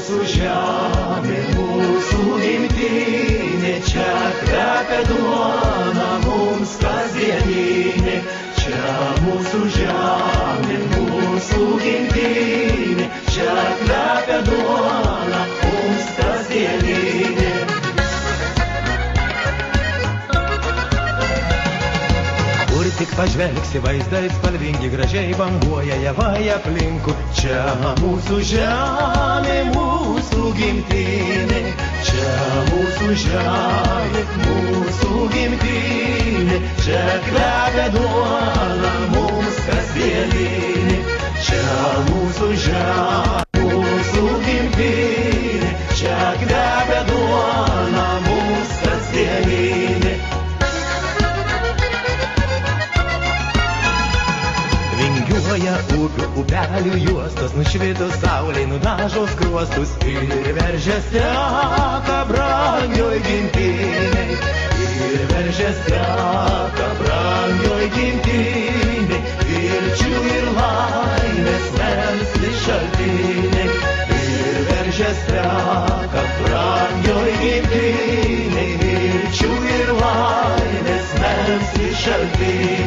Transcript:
mūsų žemė, mūsų gimtinė, čia kvepia duona mums kasdieninė. Čia mūsų žemė, mūsų gimtinė, čia kvepia duona mums kasdieninė. Kur tik pažvelgsi, vaizdai spalvingi, gražiai banguoja javai aplinkui. Čia mūsų žemė, mūsų gimtinė, čia mūsų žemė, mūsų gimtinė, čia kvepia duona mums kasdieninė. Čia mūsų žemė, mūsų gimtinė, čia kvepia duona mums kasdieninė. Vingiuoja upių, upelių juostos, nušvitus saulei, nudažo skruostus ir veržės teka brangioj gimtiniai. Ir veržės teka brangioj gimtiniai, vilčių ir laimės melsvi šaltiniai. Ir veržės teka brangioj gimtiniai, vilčių ir laimės melsvi šaltiniai.